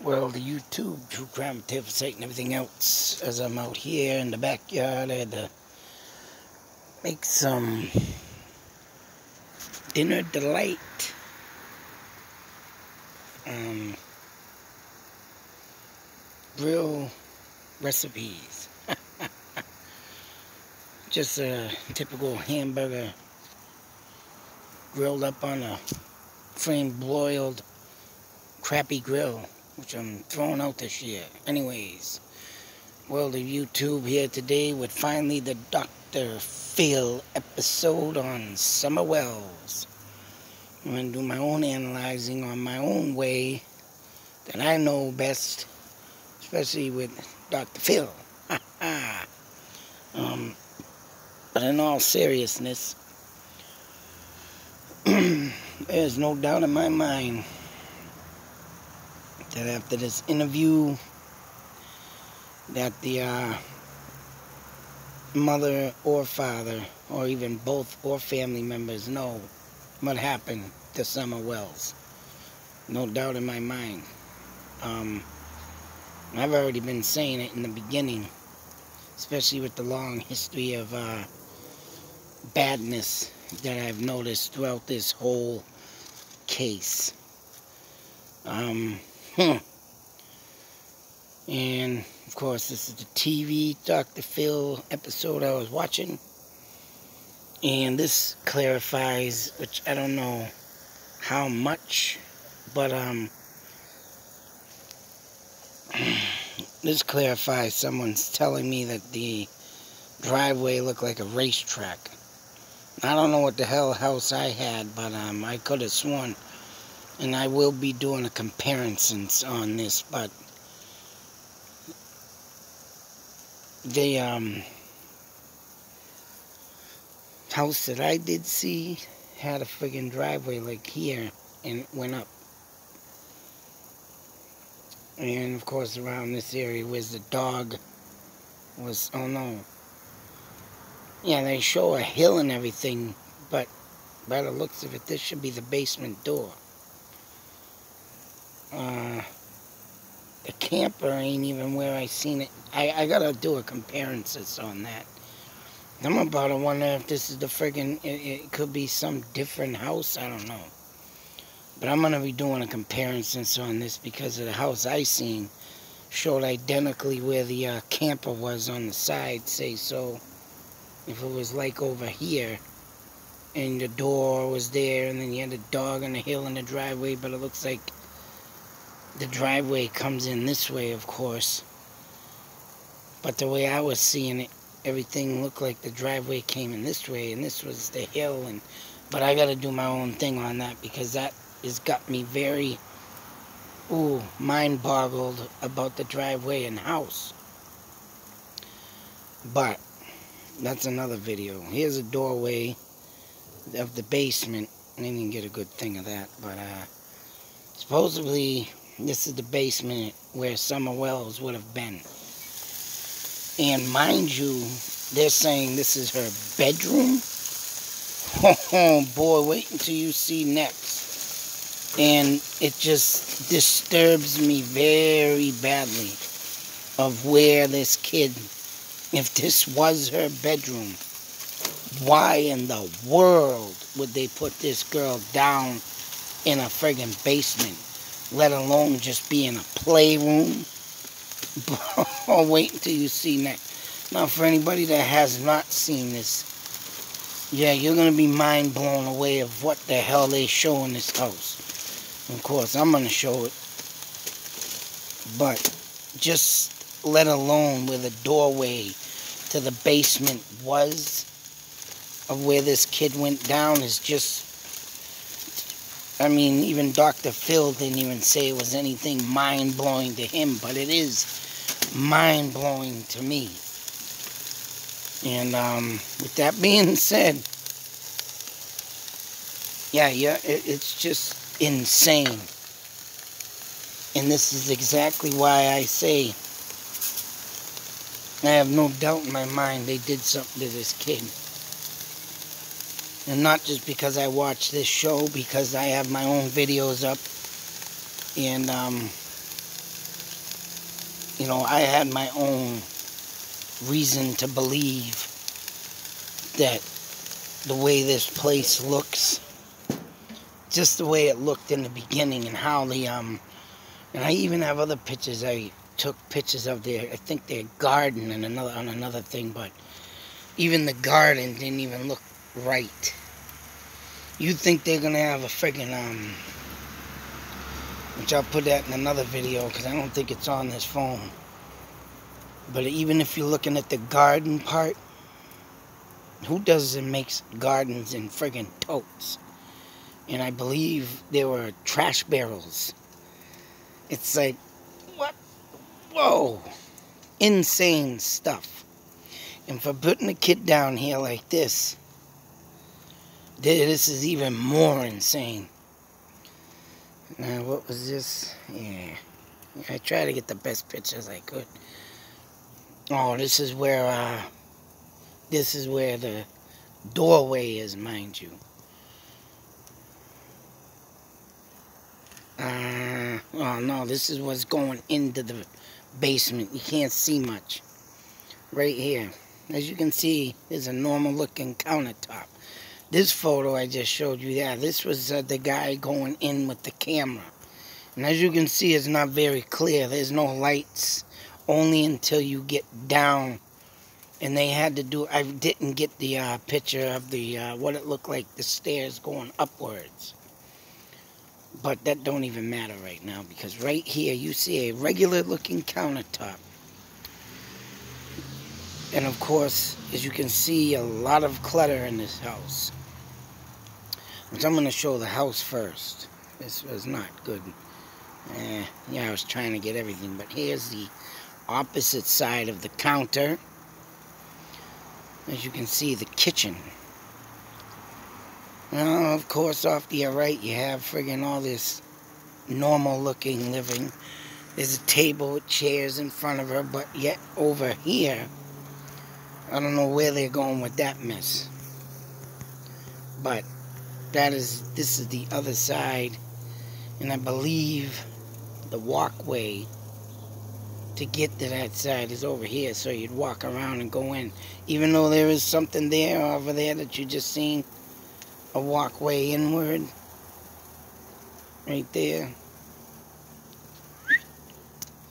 Well, the YouTube, true crime tip site and everything else, as I'm out here in the backyard, I had to make some dinner delight. Grill recipes. Just a typical hamburger grilled up on a flame broiled crappy grill, which I'm throwing out this year. Anyways, World of YouTube here today with finally the Dr. Phil episode on Summer Wells. I'm going to do my own analyzing on my own way that I know best, especially with Dr. Phil. But in all seriousness, there's no doubt in my mind that after this interview that the mother or father, or even both or family members know what happened to Summer Wells. No doubt in my mind. I've already been saying it in the beginning, especially with the long history of badness that I've noticed throughout this whole case. And of course, this is the TV Dr. Phil episode I was watching, and this clarifies, which I don't know how much, but this clarifies. Someone's telling me that the driveway looked like a racetrack. I don't know what the hell house I had, but I could have sworn, and I will be doing a comparison on this, but the house that I did see had a friggin' driveway like here, and it went up. And of course around this area was the dog was, oh no. Yeah, they show a hill and everything, but by the looks of it, this should be the basement door. The camper ain't even where I seen it. I gotta do a comparison on that. I'm about to wonder if this is the friggin', it could be some different house, I don't know. But I'm gonna be doing a comparison on this because of the house I seen showed identically where the camper was on the side, say so. If it was like over here, and the door was there, and then you had a dog on the hill in the driveway, but it looks like the driveway comes in this way, of course. But the way I was seeing it, everything looked like the driveway came in this way, and this was the hill. But I got to do my own thing on that, because that has got me very, mind-boggled about the driveway and house. But that's another video. Here's a doorway of the basement. I didn't get a good thing of that, but supposedly this is the basement where Summer Wells would have been. And mind you, they're saying this is her bedroom. Oh boy, wait until you see next. And it just disturbs me very badly of where this kid, if this was her bedroom, why in the world would they put this girl down in a friggin' basement, let alone just be in a playroom? Oh, wait until you see next. Now, for anybody that has not seen this, yeah, you're going to be mind blown away of what the hell they show in this house. Of course, I'm going to show it. But just let alone where the doorway to the basement was, of where this kid went down, is just, I mean, even Dr. Phil didn't even say it was anything mind-blowing to him, but it is mind-blowing to me. And with that being said, yeah, it's just insane. And this is exactly why I say, I have no doubt in my mind they did something to this kid. And not just because I watch this show, because I have my own videos up. And You know, I had my own reason to believe that the way this place looks, just the way it looked in the beginning, and how the and I even have other pictures. I took pictures of their, I think their garden and another thing, but even the garden didn't even look right. You'd think they're gonna have a friggin' which I'll put that in another video because I don't think it's on this phone. But even if you're looking at the garden part, who does and makes gardens in friggin' totes? And I believe there were trash barrels. It's like, what? Whoa. Insane stuff. And for putting a kid down here like this is even more insane. Now, what was this? Yeah. I tried to get the best pictures I could. Oh, this is where the doorway is, mind you. Oh no, this is what's going into the basement. You can't see much. Right here. As you can see, there's a normal looking countertop. This photo I just showed you, yeah, this was the guy going in with the camera. And as you can see, it's not very clear. There's no lights, only until you get down. And they had to do, I didn't get the picture of the what it looked like, the stairs going upwards. But that don't even matter right now, because right here you see a regular looking countertop. And of course, as you can see, a lot of clutter in this house. Which I'm going to show the house first. This was not good. Yeah, I was trying to get everything. But here's the opposite side of the counter. As you can see, the kitchen. Now, of course, off to your right, you have friggin' all this normal-looking living. There's a table with chairs in front of her, but yet over here, I don't know where they're going with that mess. But this is the other side, and I believe the walkway to get to that side is over here, so you'd walk around and go in. Even though there is something there over there that you just seen, a walkway inward, right there.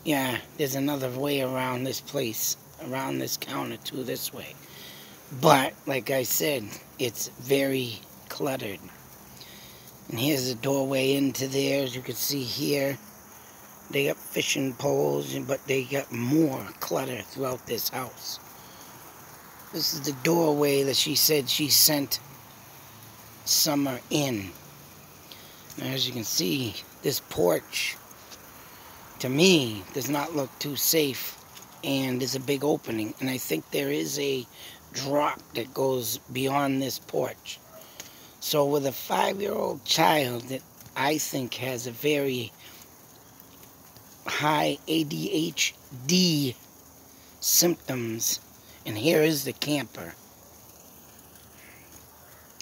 Yeah, there's another way around this place, around this counter too, this way. But, like I said, it's very cluttered. And here's the doorway into there. As you can see here, they got fishing poles, but they got more clutter throughout this house. This is the doorway that she said she sent Summer in. Now, as you can see, this porch, to me, does not look too safe, and there's a big opening, and I think there is a drop that goes beyond this porch. So with a 5-year-old child that I think has a very high ADHD symptoms, and here is the camper.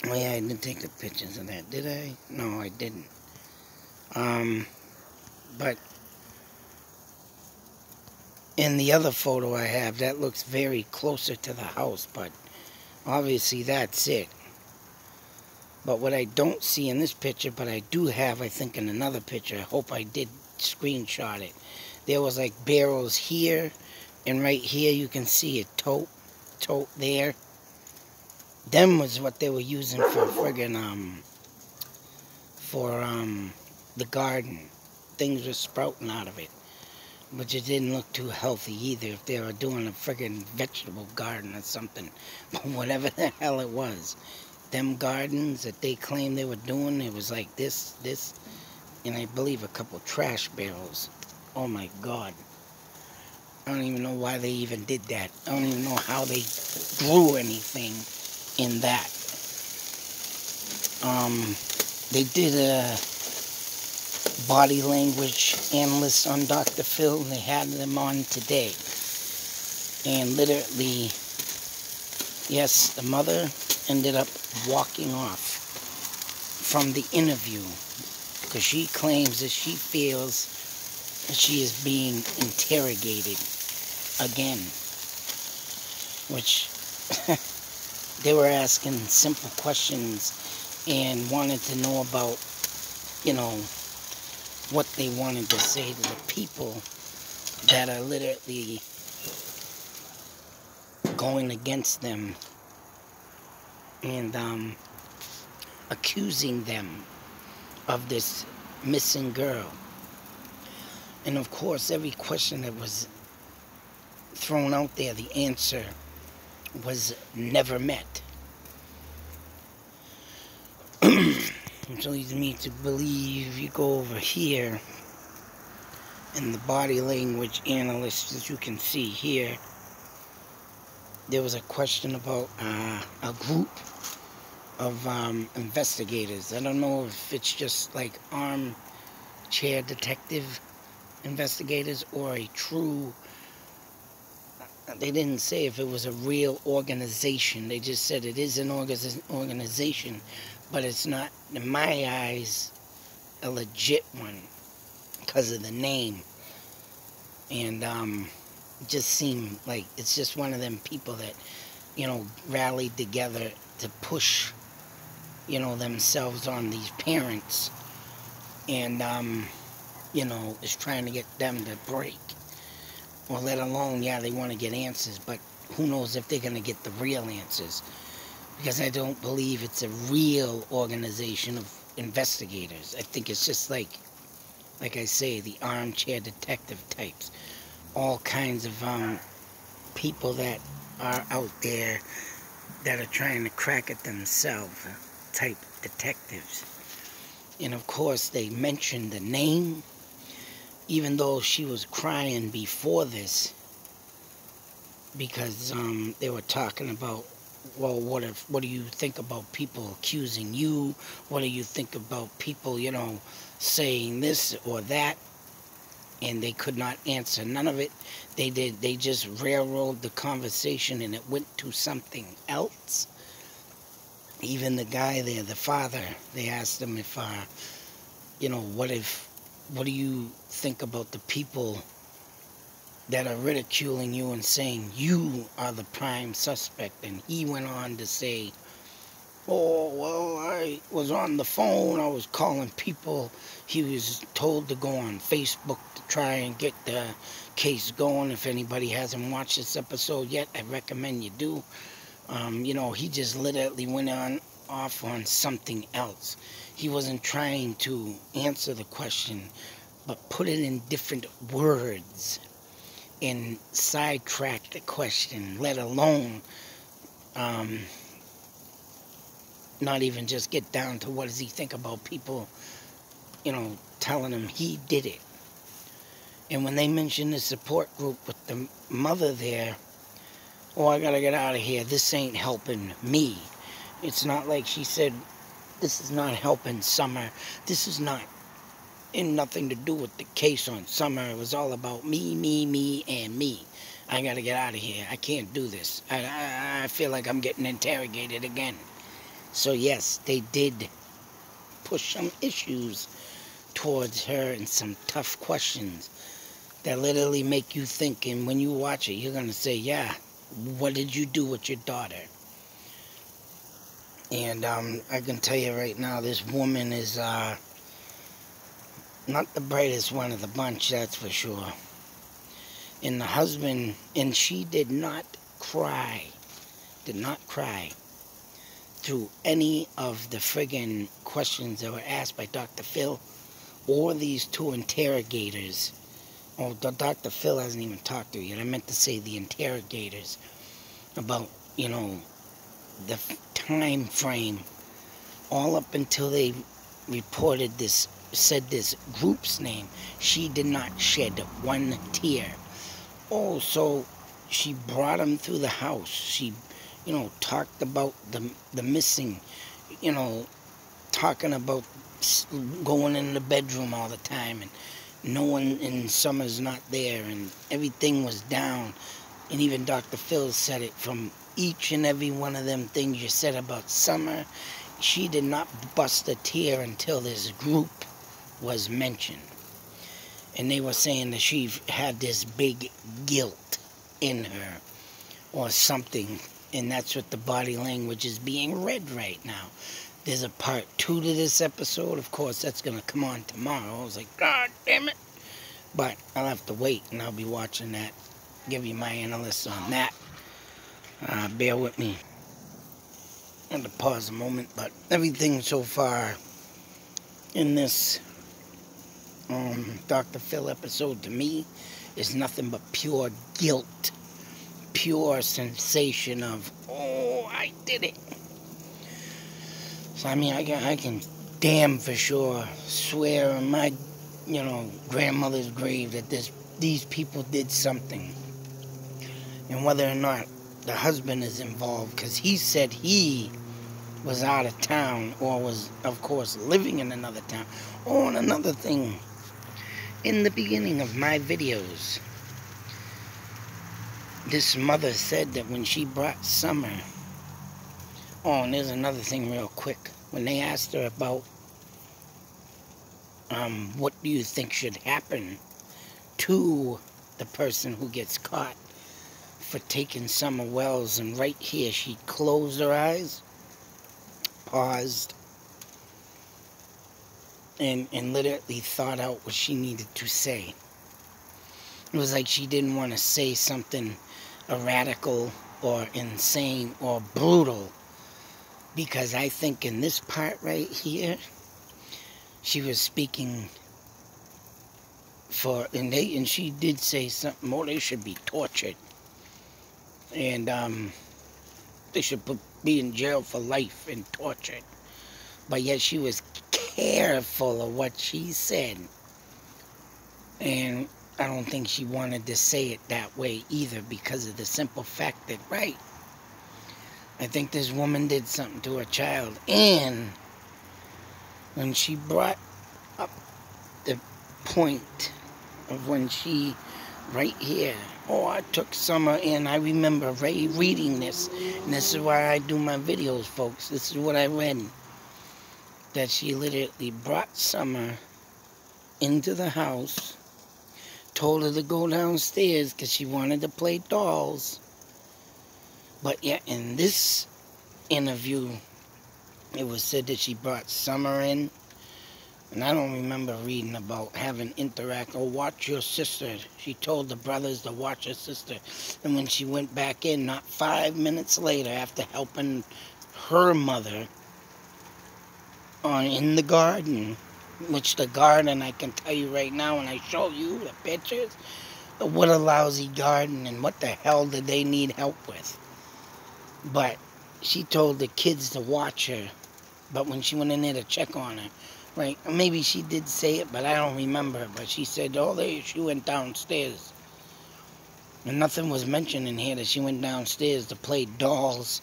Oh yeah, I didn't take the pictures of that, did I? No, I didn't. But in the other photo I have, that looks very closer to the house, but obviously that's it. But what I don't see in this picture, but I do have, I think, in another picture, I hope I did screenshot it. There was like barrels here, and right here you can see a tote there. Them was what they were using for friggin' the garden. Things were sprouting out of it. But it didn't look too healthy either if they were doing a friggin' vegetable garden or something. But whatever the hell it was. Them gardens that they claimed they were doing, it was like this, and I believe a couple trash barrels. Oh my God. I don't even know why they even did that. I don't even know how they grew anything in that. They did a body language analyst on Dr. Phil, and they had them on today. And literally, yes, the mother ended up walking off from the interview because she claims that she feels she is being interrogated again, which they were asking simple questions and wanted to know about, you know, what they wanted to say to the people that are literally going against them and accusing them of this missing girl. And of course, every question that was thrown out there, the answer was never met. Which leads me to believe, you go over here in the body language analyst, as you can see here, there was a question about a group of investigators. I don't know if it's just like armchair detective investigators or a true, they didn't say if it was a real organization. They just said it is an organization, but it's not, in my eyes, a legit one because of the name. And it just seemed like it's just one of them people that, you know, rallied together to push, you know, themselves on these parents and, you know, is trying to get them to break. Or let alone, yeah, they want to get answers, but who knows if they're going to get the real answers. Because I don't believe it's a real organization of investigators. I think it's just like I say, the armchair detective types. All kinds of people that are out there that are trying to crack it themselves, type detectives. And of course, they mentioned the name, even though she was crying before this, because they were talking about, well, what do you think about people accusing you? What do you think about people, you know, saying this or that? And they could not answer none of it. They just railroaded the conversation and it went to something else. Even the guy there, the father, they asked him if, you know, what do you think about the people that are ridiculing you and saying you are the prime suspect? And he went on to say, oh, well, I was on the phone, I was calling people. He was told to go on Facebook to try and get the case going. If anybody hasn't watched this episode yet, I recommend you do. You know, he just literally went off on something else. He wasn't trying to answer the question, but put it in different words and sidetrack the question, let alone not even just get down to what does he think about people, you know, telling him he did it. And when they mentioned the support group with the mother there, oh, I gotta get out of here, this ain't helping me. It's not like she said, this is not helping Summer. This is not in nothing to do with the case on Summer. It was all about me, and me. I gotta get out of here. I can't do this. I feel like I'm getting interrogated again. So yes, they did push some issues towards her and some tough questions that literally make you think. And when you watch it, you're going to say, yeah, what did you do with your daughter? And I can tell you right now, this woman is not the brightest one of the bunch, that's for sure. And the husband, and she did not cry through any of the friggin' questions that were asked by Dr. Phil or these two interrogators. Oh, Dr. Phil hasn't even talked to you yet. I meant to say the interrogators about, you know, the time frame all up until they reported this, said this group's name. She did not shed one tear. Oh, so she brought him through the house. She, you know, talked about the missing, you know, talking about going in the bedroom all the time and no one in Summer's not there and everything was down. And even Dr. Phil said it, from each and every one of them things you said about Summer, she did not bust a tear until this group was mentioned. And they were saying that she had this big guilt in her or something. And that's what the body language is being read right now. There's a part 2 to this episode. Of course, that's going to come on tomorrow. I was like, God damn it. But I'll have to wait, and I'll be watching that. Give you my analysis on that. Bear with me. I'm going to pause a moment, but everything so far in this Dr. Phil episode to me is nothing but pure guilt. Pure sensation of, oh, I did it. So, I mean, I can damn for sure swear on my, grandmother's grave that these people did something. And whether or not the husband is involved, because he said he was out of town or was, of course, living in another town. Oh, and another thing. In the beginning of my videos, this mother said that when she brought Summer... Oh, and there's another thing real quick. When they asked her about what do you think should happen to the person who gets caught for taking Summer Wells, and right here she closed her eyes, paused, and literally thought out what she needed to say. It was like she didn't want to say something radical or insane or brutal, because I think in this part right here, she was speaking for, and she did say something more. They should be tortured, and they should be in jail for life and tortured. But yet she was careful of what she said, and I don't think she wanted to say it that way either, because of the simple fact that, right, I think this woman did something to her child. And when she brought up the point of when she, right here, oh, I took Summer in. I remember reading this, and this is why I do my videos, folks. This is what I read. That she literally brought Summer into the house, told her to go downstairs because she wanted to play dolls. But yet in this interview, it was said that she brought Summer in. And I don't remember reading about having interact or watch your sister. She told the brothers to watch her sister. And when she went back in, not 5 minutes later, after helping her mother in the garden, which the garden, I can tell you right now, when I show you the pictures, what a lousy garden, and what the hell did they need help with? But she told the kids to watch her. But when she went in there to check on her, right, maybe she did say it, but I don't remember. But she said, she went downstairs. And nothing was mentioned in here that she went downstairs to play dolls.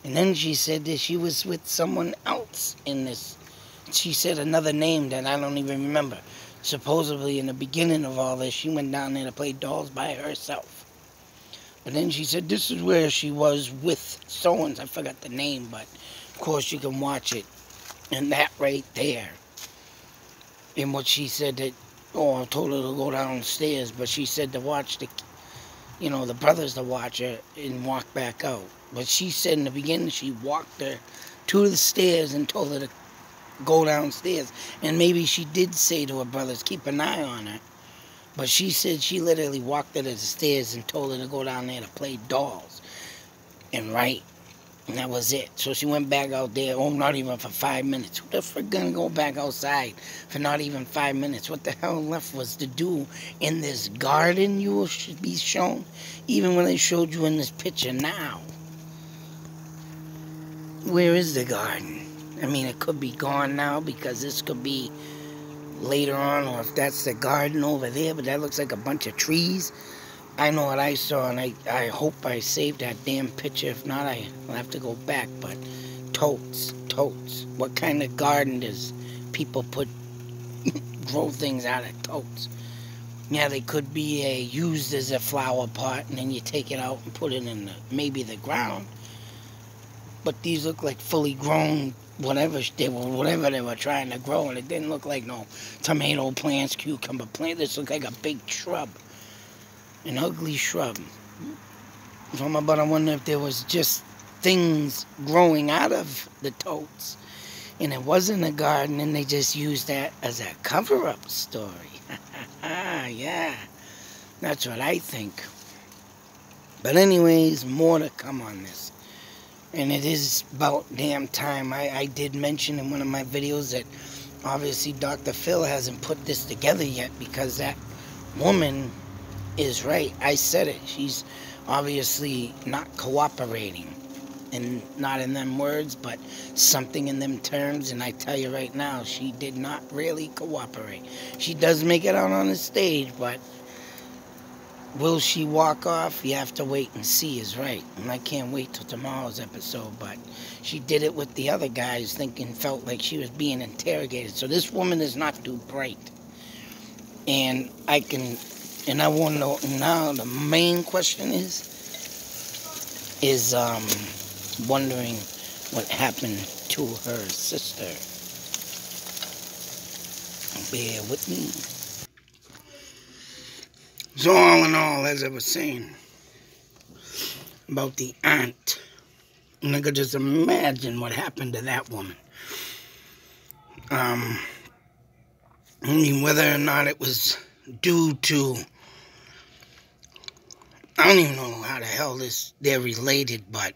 And then she said that she was with someone else in this. She said another name that I don't even remember. Supposedly in the beginning of all this, she went down there to play dolls by herself. But then she said this is where she was with so-and-so. I forgot the name, but of course you can watch it. And that right there. And what she said that, I told her to go downstairs, but she said to watch the brothers to watch her and walk back out. But she said in the beginning she walked her to the stairs and told her to go downstairs. And maybe she did say to her brothers, keep an eye on her. But she said she literally walked her to the stairs and told her to go down there to play dolls. And that was it. So she went back out there, not even for 5 minutes. Who the frick gonna go back outside for not even 5 minutes? What the hell left was to do in this garden you should be shown? Even when they showed you in this picture now. Where is the garden? I mean, it could be gone now because this could be later on, or if that's the garden over there, but that looks like a bunch of trees. I know what I saw, and I hope I saved that damn picture. If not, I'll have to go back. But totes. What kind of garden does people grow things out of totes? Yeah, they could be used as a flower pot, and then you take it out and put it in maybe the ground. but these look like fully grown whatever they were trying to grow, and it didn't look like no tomato plants, cucumber plants. This looked like a big shrub, an ugly shrub. But I wonder if there was just things growing out of the totes, and it wasn't a garden, and they just used that as a cover-up story. Yeah, that's what I think. But anyways, more to come on this. And it is about damn time. I did mention in one of my videos that obviously Dr. Phil hasn't put this together yet, because that woman is right. I said it. She's obviously not cooperating. And not in them words, but something in them terms. And I tell you right now, she did not really cooperate. She does make it out on the stage, but will she walk off? You have to wait and see, is right. And I can't wait till tomorrow's episode. But she did it with the other guys, felt like she was being interrogated. So this woman is not too bright. And I want to know now, the main question is wondering what happened to her sister. Bear with me. So all in all, as I was saying about the aunt, and I could just imagine what happened to that woman. I mean, whether or not it was due to, I don't even know how the hell they're related, but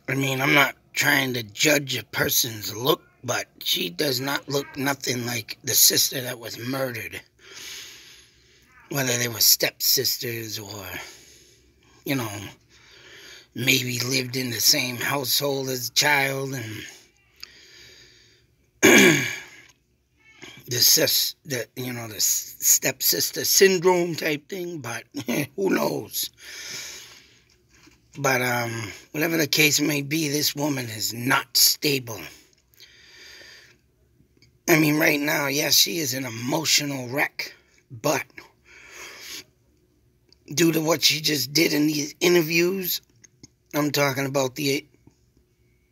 I mean, I'm not trying to judge a person's look, but she does not look nothing like the sister that was murdered. Whether they were stepsisters or, maybe lived in the same household as a child, and the stepsister syndrome type thing, but who knows? But whatever the case may be, this woman is not stable. I mean, right now, yes, she is an emotional wreck, but due to what she just did in these interviews, I'm talking about the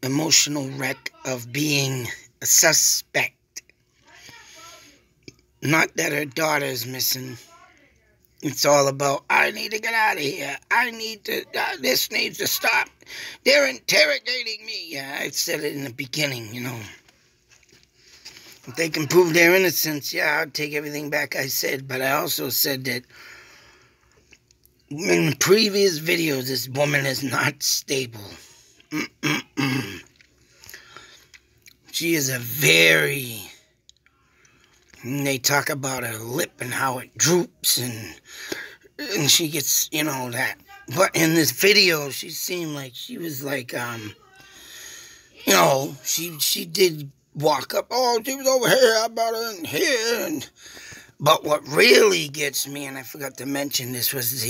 emotional wreck of being a suspect. Not that her daughter is missing. It's all about, I need to get out of here. This needs to stop. They're interrogating me. Yeah, I said it in the beginning, If they can prove their innocence, yeah, I'll take everything back I said. But I also said that in previous videos, this woman is not stable. She is and they talk about her lip and how it droops, and she gets, that. But in this video, she seemed like she was like, she did walk up. Oh, she was over here. How about her in here? But what really gets me, and I forgot to mention this, was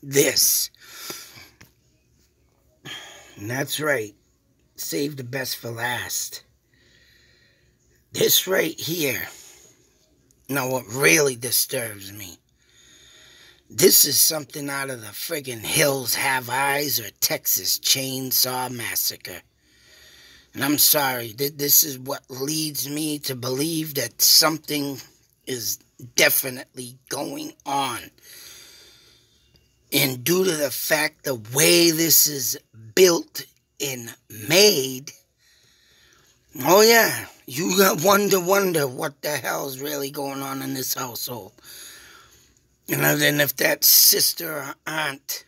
this. And that's right. Save the best for last. This right here. Now, what really disturbs me, this is something out of the friggin' Hills Have Eyes or Texas Chainsaw Massacre. And I'm sorry, this is what leads me to believe that something is definitely going on. And due to the fact the way this is built and made, oh yeah, you got wonder what the hell's really going on in this household. And then if that sister or aunt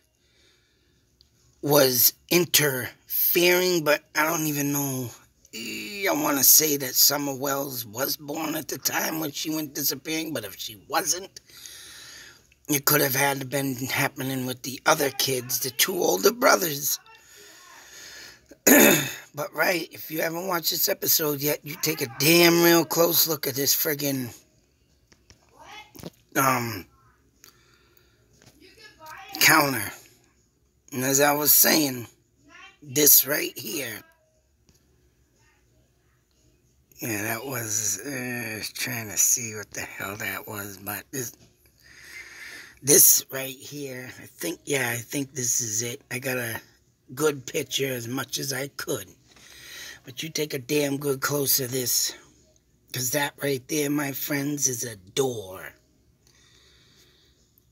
was interfering, but I don't even know. I want to say that Summer Wells was born at the time when she went disappearing, but if she wasn't, it could have had been happening with the other kids, the two older brothers. But right, if you haven't watched this episode yet, you take a damn real close look at this friggin' counter. And as I was saying, this right here. Yeah, that was, trying to see what the hell that was, but this right here, I think this is it. I gotta good picture as much as I could. But you take a damn good close of this, because that right there, my friends, is a door.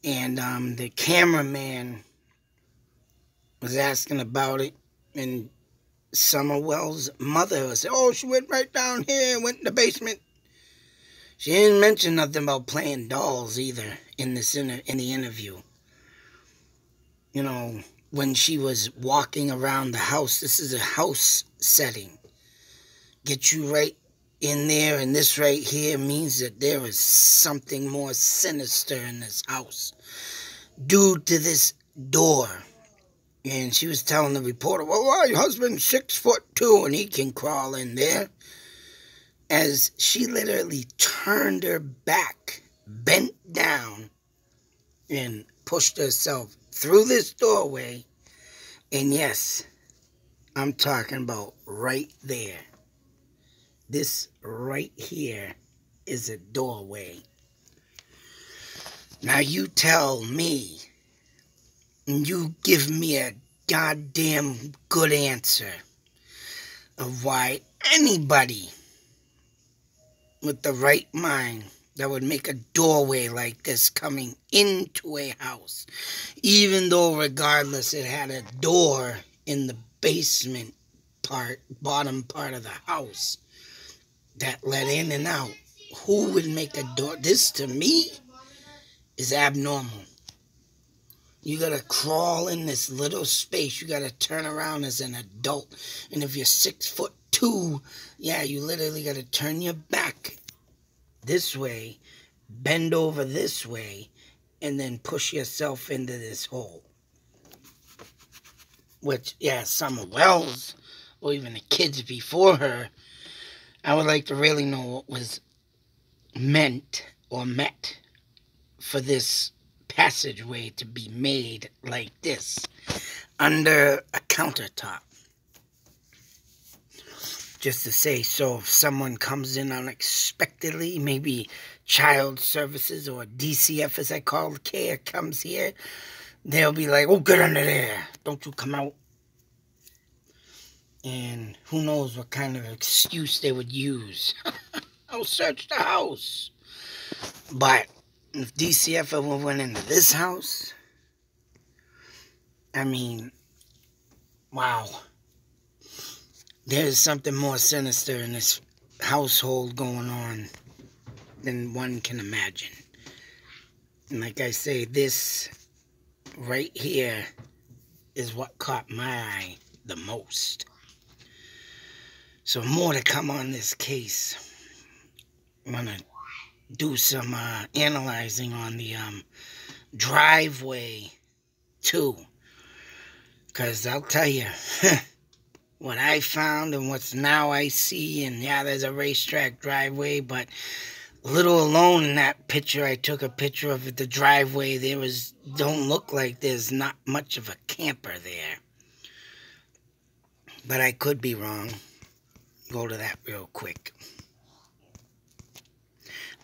And the cameraman was asking about it, and Summer Wells' mother said, oh, she went right down here, went in the basement. She didn't mention nothing about playing dolls either in the interview. You know, when she was walking around the house, this is a house setting. Get you right in there, and this right here means that there is something more sinister in this house due to this door. And she was telling the reporter, well, your husband's 6'2", and he can crawl in there. As she literally turned her back, bent down, and pushed herself through this doorway. And yes, I'm talking about right there. This right here is a doorway. Now you tell me, and you give me a goddamn good answer of why anybody with the right mind that would make a doorway like this coming into a house, even though regardless it had a door in the basement part, bottom part of the house that let in and out. Who would make a door? This to me is abnormal. You gotta crawl in this little space. You gotta turn around as an adult. And if you're 6'2", yeah, you literally gotta turn your back this way, bend over this way, and then push yourself into this hole. Which, yeah, Summer Wells, or even the kids before her, I would like to really know what was meant or met for this passageway to be made like this, under a countertop. Just to say, so if someone comes in unexpectedly, maybe child services or DCF as I call the care comes here, they'll be like, oh, get under there. Don't you come out. And who knows what kind of excuse they would use. I'll search the house. But if DCF ever went into this house, I mean, wow. There's something more sinister in this household going on than one can imagine. And like I say, this right here is what caught my eye the most. So more to come on this case. I'm going to do some analyzing on the driveway too. Because I'll tell you, what I found and what's now I see, and yeah, there's a racetrack driveway, but little alone in that picture, I took a picture of the driveway, don't look like there's not much of a camper there. But I could be wrong. Go to that real quick.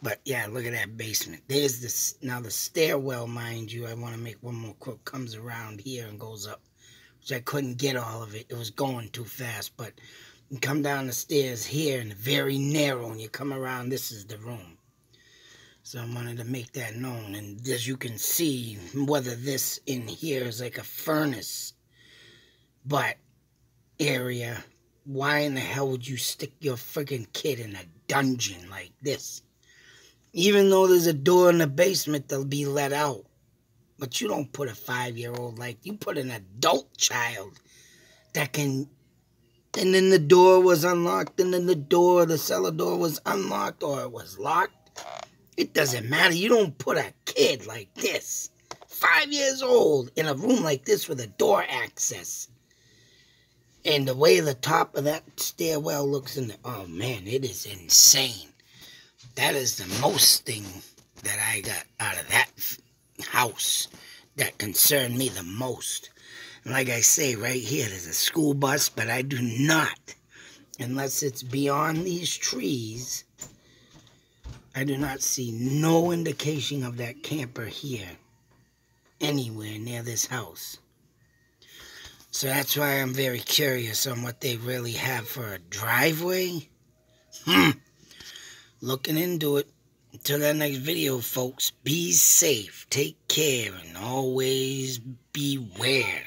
But yeah, look at that basement. There's this, now the stairwell, mind you, I want to make one more quick, comes around here and goes up. Which I couldn't get all of it. It was going too fast. But you come down the stairs here and very narrow, and you come around, this is the room. So I wanted to make that known. And as you can see, whether this in here is like a furnace, but area, why in the hell would you stick your friggin' kid in a dungeon like this? Even though there's a door in the basement that'll be let out. But you don't put a 5-year-old like, you put an adult child that can, and then the door was unlocked, and then the cellar door was unlocked, or it was locked. It doesn't matter. You don't put a kid like this, 5 years old, in a room like this with a door access. And the way the top of that stairwell looks in the, oh man, it is insane. That is the most thing that I got out of that house that concerned me the most. And like I say, right here, there's a school bus, but I do not, unless it's beyond these trees, I do not see no indication of that camper here, anywhere near this house. So that's why I'm very curious on what they really have for a driveway. Looking into it. Until that next video, folks, be safe, take care, and always beware.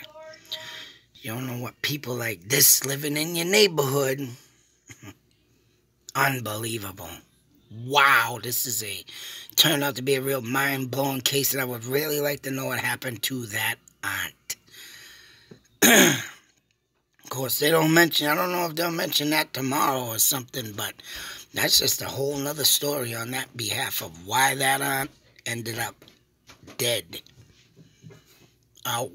You don't know what people like this living in your neighborhood. Unbelievable. Wow, this is turned out to be a real mind-blowing case, and I would really like to know what happened to that aunt. Of course, they don't mention, I don't know if they'll mention that tomorrow or something, but that's just a whole nother story on that behalf of why that aunt ended up dead. Out.